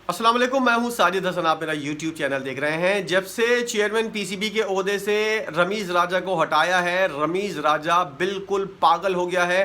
अस्सलाम वालेकुम, मैं हूं साजिद हसन। आप मेरा यूट्यूब चैनल देख रहे हैं। जब से चेयरमैन पीसीबी के ओहदे से रमीज़ राजा को हटाया है, रमीज़ राजा बिल्कुल पागल हो गया है।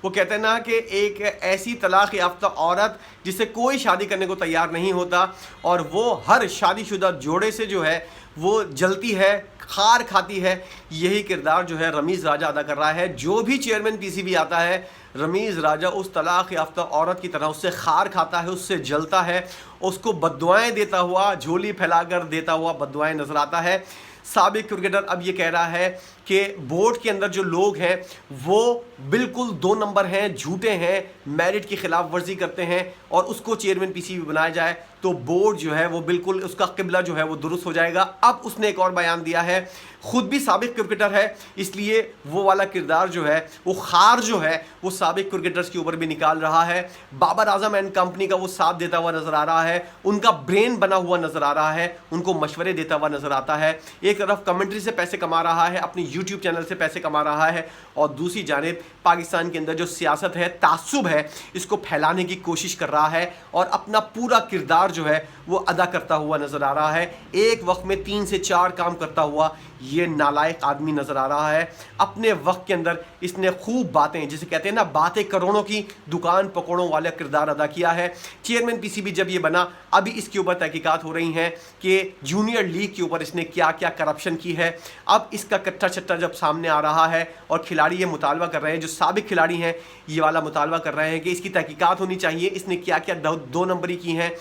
वो कहते हैं ना कि एक ऐसी तलाक याफ्ता औरत जिससे कोई शादी करने को तैयार नहीं होता, और वो हर शादीशुदा जोड़े से जो है वो जलती है, खार खाती है। यही किरदार जो है रमीज़ राजा अदा कर रहा है। जो भी चेयरमैन पीसीबी आता है, रमीज़ राजा उस तलाक याफ्ता औरत की तरह उससे खार खाता है, उससे जलता है, उसको बद्दुआएं देता हुआ, झोली फैलाकर देता हुआ बद्दुआएं नजर आता है। साबिक क्रिकेटर अब ये कह रहा है कि बोर्ड के अंदर जो लोग हैं वो बिल्कुल 2 नंबर हैं, झूठे हैं, मेरिट की खिलाफ वर्जी करते हैं, और उसको चेयरमैन पीसीबी बनाया जाए तो बोर्ड जो है वो बिल्कुल उसका किबला जो है वो दुरुस्त हो जाएगा। अब उसने एक और बयान दिया है, खुद भी साबिक क्रिकेटर है, इसलिए वो वाला किरदार जो है, वो खार जो है वो साबिक क्रिकेटर्स के ऊपर भी निकाल रहा है। बाबर आजम एंड कंपनी का वो साथ देता हुआ नजर आ रहा है, उनका ब्रेन बना हुआ नजर आ रहा है, उनको मशवरे देता हुआ नजर आता है। एक तरफ कमेंट्री से पैसे कमा रहा है, अपनी यूट्यूब चैनल से पैसे कमा रहा है, और दूसरी जानिब पाकिस्तान के अंदर जो सियासत है, तासुब है, इसको फैलाने की कोशिश कर रहा है और अपना पूरा किरदार जो है वो अदा करता हुआ नजर आ रहा है। एक वक्त में 3 से 4 काम करता हुआ ये नालायक आदमी नजर आ रहा है। अपने वक्त के अंदर इसने खूब बातें, जिसे कहते हैं ना बातें करोड़ों की, दुकान पकौड़ों वाला किरदार अदा किया है। चेयरमैन पीसीबी जब ये बना, अभी इसके ऊपर तहकीकात हो रही हैं कि जूनियर लीग के ऊपर इसने क्या क्या करप्शन की है। अब इसका कट्टा चट्टा जब सामने आ रहा है और खिलाड़ी ये मुतालबा कर रहे हैं, जो साबिक खिलाड़ी हैं ये वाला मुतालबा कर रहे हैं कि इसकी तहकीकात होनी चाहिए, इसने क्या क्या 2 नंबरी की हैं,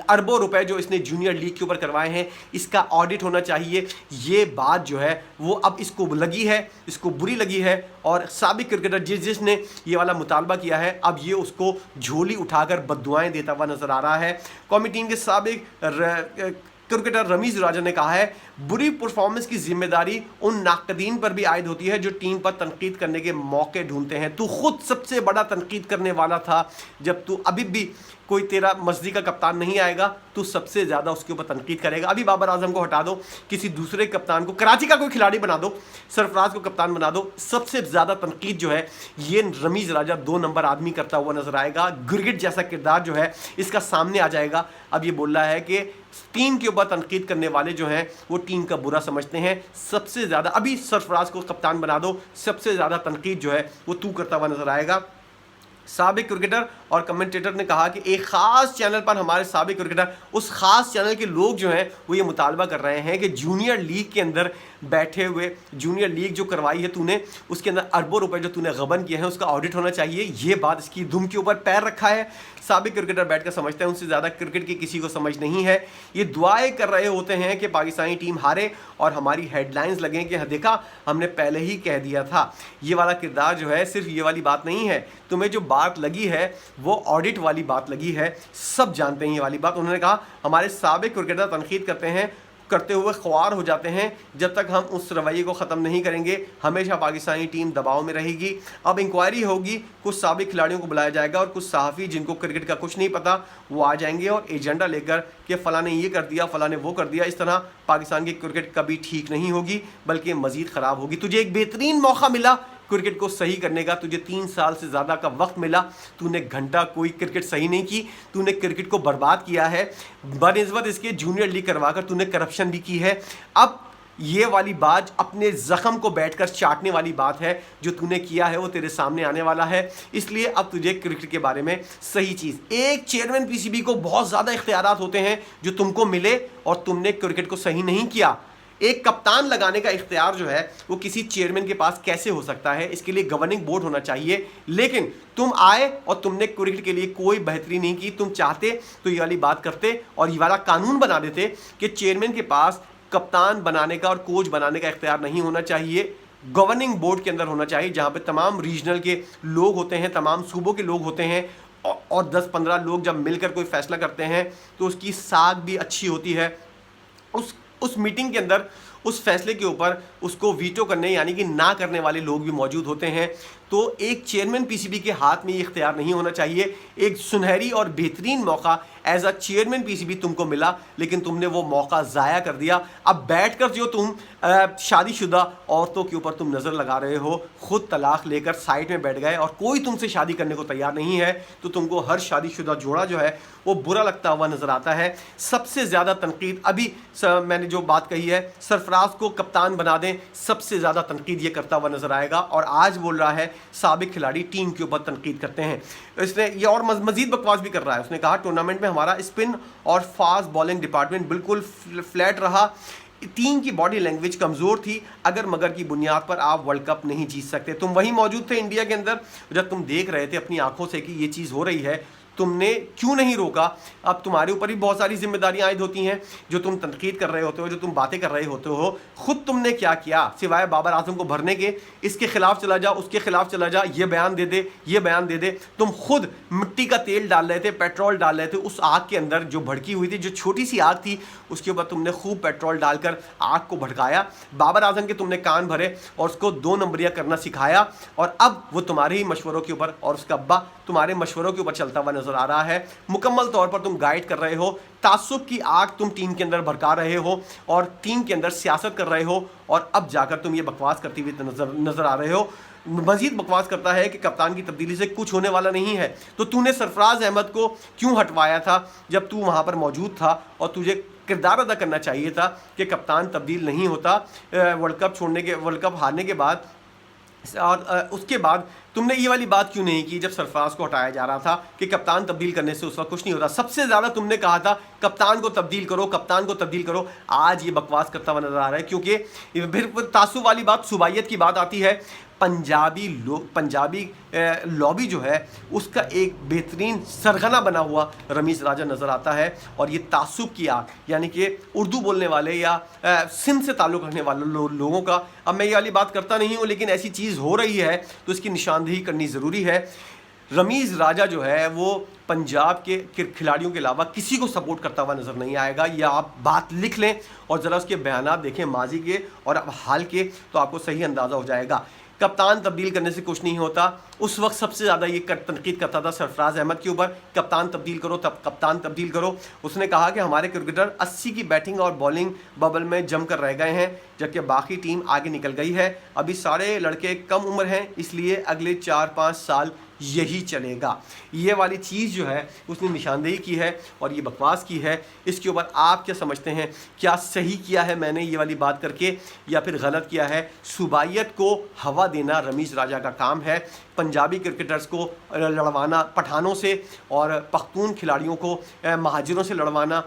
अरबों रुपए जो इसने जूनियर लीग के ऊपर करवाए हैं, इसका ऑडिट होना चाहिए। ये बात जो है वो अब इसको लगी है, इसको बुरी लगी है, और साबिक क्रिकेटर जिसने ये वाला मुतालबा किया है, अब ये उसको झोली उठाकर बद्दुआएं देता हुआ नजर आ रहा है। कौमी टीम के साबिक क्रिकेटर रमीज़ राजा ने कहा है, बुरी परफॉर्मेंस की जिम्मेदारी उन नाकदीन पर भी आयद होती है जो टीम पर तनकीद करने के मौके ढूंढते हैं। तू खुद सबसे बड़ा तनकीद करने वाला था, जब तू अभी भी कोई तेरा मस्जिद का कप्तान नहीं आएगा, तू सबसे ज़्यादा उसके ऊपर तनकीद करेगा। अभी बाबर आजम को हटा दो, किसी दूसरे कप्तान को, कराची का कोई खिलाड़ी बना दो, सरफराज को कप्तान बना दो, सबसे ज़्यादा तनकीद जो है ये रमीज़ राजा 2 नंबर आदमी करता हुआ नजर आएगा। गिरगिट जैसा किरदार जो है इसका सामने आ जाएगा। अब ये बोल रहा है कि टीम के ऊपर तनकीद करने वाले जो हैं वो टीम का बुरा समझते हैं। सबसे ज़्यादा अभी सरफराज को कप्तान बना दो, सबसे ज़्यादा तनकीद जो है वो तू करता हुआ नजर आएगा। साबिक क्रिकेटर और कमेंटेटर ने कहा कि एक ख़ास चैनल पर हमारे साबिक क्रिकेटर, उस ख़ास चैनल के लोग जो हैं वो ये मुतालबा कर रहे हैं कि जूनियर लीग के अंदर बैठे हुए, जूनियर लीग जो करवाई है तूने, उसके अंदर अरबों रुपए जो तूने गबन किए हैं उसका ऑडिट होना चाहिए। ये बात इसकी दुम के ऊपर पैर रखा है। साबिक क्रिकेटर बैठकर समझते हैं, उनसे ज़्यादा क्रिकेट की किसी को समझ नहीं है। ये दुआएं कर रहे होते हैं कि पाकिस्तानी टीम हारे और हमारी हेडलाइंस लगें कि देखा हमने पहले ही कह दिया था। ये वाला किरदार जो है सिर्फ ये वाली बात नहीं है, तुम्हें जो बात लगी है वो ऑडिट वाली बात लगी है, सब जानते हैं ये वाली बात। उन्होंने कहा हमारे साबिक क्रिकेटर तनकीद करते हुए ख्वार हो जाते हैं, जब तक हम उस रवैये को ख़त्म नहीं करेंगे हमेशा पाकिस्तानी टीम दबाव में रहेगी। अब इंक्वायरी होगी, कुछ साबिक खिलाड़ियों को बुलाया जाएगा और कुछ सहाफ़ी जिनको क्रिकेट का कुछ नहीं पता वो आ जाएंगे और एजेंडा लेकर कि फ़लाँ ने ये कर दिया, फ़लाँ ने वो कर दिया। इस तरह पाकिस्तान की क्रिकेट कभी ठीक नहीं होगी बल्कि मज़ीद ख़राब होगी। तुझे एक बेहतरीन मौका मिला क्रिकेट को सही करने का, तुझे 3 साल से ज़्यादा का वक्त मिला, तूने घंटा कोई क्रिकेट सही नहीं की, तूने क्रिकेट को बर्बाद किया है। बनिस्बत इसके जूनियर लीग करवाकर तूने करप्शन भी की है। अब ये वाली बात, अपने ज़ख्म को बैठकर चाटने वाली बात है, जो तूने किया है वो तेरे सामने आने वाला है। इसलिए अब तुझे क्रिकेट के बारे में सही चीज़, एक चेयरमैन पीसीबी को बहुत ज़्यादा इख्तियारात होते हैं जो तुमको मिले और तुमने क्रिकेट को सही नहीं किया। एक कप्तान लगाने का इख्तियार जो है वो किसी चेयरमैन के पास कैसे हो सकता है, इसके लिए गवर्निंग बोर्ड होना चाहिए। लेकिन तुम आए और तुमने क्रिकेट के लिए कोई बेहतरी नहीं की। तुम चाहते तो ये वाली बात करते और ये वाला कानून बना देते कि चेयरमैन के पास कप्तान बनाने का और कोच बनाने का इख्तियार नहीं होना चाहिए, गवर्निंग बोर्ड के अंदर होना चाहिए, जहाँ पे तमाम रीजनल के लोग होते हैं, तमाम सूबों के लोग होते हैं, और 10-15 लोग जब मिलकर कोई फैसला करते हैं तो उसकी साख भी अच्छी होती है। उस मीटिंग के अंदर उस फैसले के ऊपर उसको वीटो करने यानी कि ना करने वाले लोग भी मौजूद होते हैं। तो एक चेयरमैन पीसीबी के हाथ में ये इख्तियार नहीं होना चाहिए। एक सुनहरी और बेहतरीन मौका एज अ चेयरमैन पीसीबी तुमको मिला, लेकिन तुमने वो मौका ज़ाया कर दिया। अब बैठकर जो तुम शादीशुदा औरतों के ऊपर तुम नज़र लगा रहे हो, खुद तलाक लेकर साइड में बैठ गए और कोई तुमसे शादी करने को तैयार नहीं है, तो तुमको हर शादीशुदा जोड़ा जो है वो बुरा लगता हुआ नज़र आता है। सबसे ज़्यादा तनकीद अभी मैंने जो बात कही है, सरफराज को कप्तान बना दें, सबसे ज़्यादा तनकीद ये करता हुआ नज़र आएगा। और आज बोल रहा है साबिक खिलाड़ी टीम के ऊपर तनकीद करते हैं। इसने ये और मजीद बकवास भी कर रहा है। उसने कहा टूर्नामेंट में हमारा स्पिन और फास्ट बॉलिंग डिपार्टमेंट बिल्कुल फ्लैट रहा, टीम की बॉडी लैंग्वेज कमज़ोर थी, अगर मगर की बुनियाद पर आप वर्ल्ड कप नहीं जीत सकते। तुम वहीं मौजूद थे इंडिया के अंदर जब तुम देख रहे थे अपनी आंखों से कि ये चीज़ हो रही है, तुमने क्यों नहीं रोका? अब तुम्हारे ऊपर भी बहुत सारी जिम्मेदारियां आयद होती हैं। जो तुम तनकीद कर रहे होते हो, जो तुम बातें कर रहे होते हो, खुद तुमने क्या किया सिवाय बाबर आजम को भरने के? इसके खिलाफ चला जा, उसके खिलाफ चला जा, ये बयान दे दे, ये बयान दे दे। तुम खुद मिट्टी का तेल डाल रहे थे, पेट्रोल डाल रहे थे उस आग के अंदर जो भड़की हुई थी, जो छोटी सी आग थी उसके ऊपर तुमने खूब पेट्रोल डालकर आग को भड़काया। बाबर आजम के तुमने कान भरे और उसको 2 नंबरिया करना सिखाया, और अब वो तुम्हारे ही मशवरों के ऊपर और उसका अब्बा तुम्हारे मशवरों के ऊपर चलता हुआ नजर आ रहा है। मुकम्मल तौर पर तुम गाइड कर रहे हो, तासुब की आग तुम टीम के अंदर भड़का रहे हो और टीम के अंदर सियासत कर रहे हो, और अब जाकर तुम ये बकवास करते हुए नजर आ रहे हो। मजीद बकवास करता है कि कप्तान की तब्दीली से कुछ होने वाला नहीं है। तो तूने सरफराज अहमद को क्यों हटवाया था जब तू वहां पर मौजूद था? और तुझे किरदार अदा करना चाहिए था कि कप्तान तब्दील नहीं होता वर्ल्ड कप हारने के बाद। और उसके बाद तुमने ये वाली बात क्यों नहीं की जब सरफराज को हटाया जा रहा था कि कप्तान तब्दील करने से उस वक्त कुछ नहीं होता? सबसे ज़्यादा तुमने कहा था कप्तान को तब्दील करो, कप्तान को तब्दील करो। आज ये बकवास करता हुआ नजर आ रहा है, क्योंकि फिर तासुब वाली बात, सुबाइयत की बात आती है। पंजाबी लॉबी जो है उसका एक बेहतरीन सरगना बना हुआ रमीज़ राजा नज़र आता है। और ये तासुब की आग यानी कि उर्दू बोलने वाले या सिंध से ताल्लुक़ रखने वाले लोगों का, अब मैं ये वाली बात करता नहीं हूँ, लेकिन ऐसी चीज़ हो रही है तो इसकी निशानदेही करनी ज़रूरी है। रमीज़ राजा जो है वो पंजाब के खिलाड़ियों के अलावा किसी को सपोर्ट करता हुआ नज़र नहीं आएगा। या आप बात लिख लें और ज़रा उसके बयानात देखें माजी के और अब हाल के, तो आपको सही अंदाज़ा हो जाएगा। कप्तान तब्दील करने से कुछ नहीं होता। उस वक्त सबसे ज़्यादा ये तनकीद करता था सरफराज अहमद के ऊपर, कप्तान तब्दील करो, तब कप्तान तब्दील करो। उसने कहा कि हमारे क्रिकेटर 80 की बैटिंग और बॉलिंग बबल में जम कर रह गए हैं, जबकि बाकी टीम आगे निकल गई है। अभी सारे लड़के कम उम्र हैं, इसलिए अगले 4-5 साल यही चलेगा। ये वाली चीज़ जो है उसने निशानदेही की है और ये बकवास की है। इसके ऊपर आप क्या समझते हैं? क्या सही किया है मैंने ये वाली बात करके, या फिर गलत किया है? सुबाइयत को हवा देना रमीज़ राजा का काम है। पंजाबी क्रिकेटर्स को लड़वाना पठानों से और पख्तून खिलाड़ियों को महाजिरों से लड़वाना,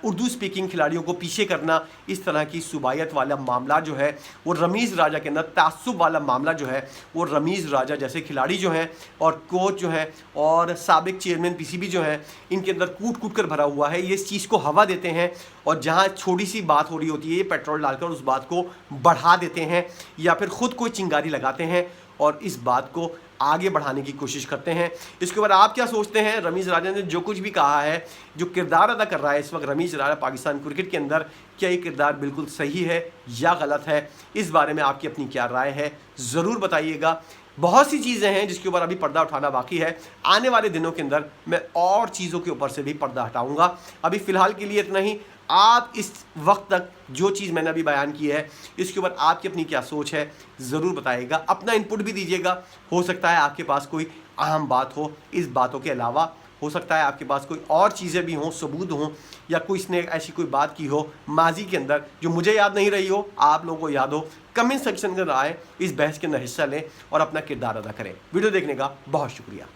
उर्दू स्पीकिंग खिलाड़ियों को पीछे करना, इस तरह की सुबाइयत वाला मामला जो है वो रमीज़ राजा के अंदर, तासुब वाला मामला जो है वो रमीज़ राजा जैसे खिलाड़ी जो हैं और कोच जो हैं और साबिक चेयरमैन पीसीबी जो हैं, इनके अंदर कूट कूट कर भरा हुआ है। ये इस चीज़ को हवा देते हैं और जहाँ छोटी सी बात हो रही होती है ये पेट्रोल डालकर उस बात को बढ़ा देते हैं, या फिर ख़ुद कोई चिंगारी लगाते हैं और इस बात को आगे बढ़ाने की कोशिश करते हैं। इसके ऊपर आप क्या सोचते हैं? रमीज़ राजा ने जो कुछ भी कहा है, जो किरदार अदा कर रहा है इस वक्त रमीज़ राजा पाकिस्तान क्रिकेट के अंदर, क्या ये किरदार बिल्कुल सही है या गलत है? इस बारे में आपकी अपनी क्या राय है ज़रूर बताइएगा। बहुत सी चीज़ें हैं जिसके ऊपर अभी पर्दा उठाना बाकी है। आने वाले दिनों के अंदर मैं और चीज़ों के ऊपर से भी पर्दा हटाऊंगा। अभी फ़िलहाल के लिए इतना ही। आप इस वक्त तक जो चीज़ मैंने अभी बयान की है इसके ऊपर आपकी अपनी क्या सोच है ज़रूर बताइएगा, अपना इनपुट भी दीजिएगा। हो सकता है आपके पास कोई अहम बात हो, इस बातों के अलावा हो सकता है आपके पास कोई और चीज़ें भी हों, सबूत हों, या कोई इसने ऐसी कोई बात की हो माजी के अंदर जो मुझे याद नहीं रही हो, आप लोगों को याद हो। कमेंट सेक्शन के अंदर आए, इस बहस के अंदर हिस्सा लें और अपना किरदार अदा करें। वीडियो देखने का बहुत शुक्रिया।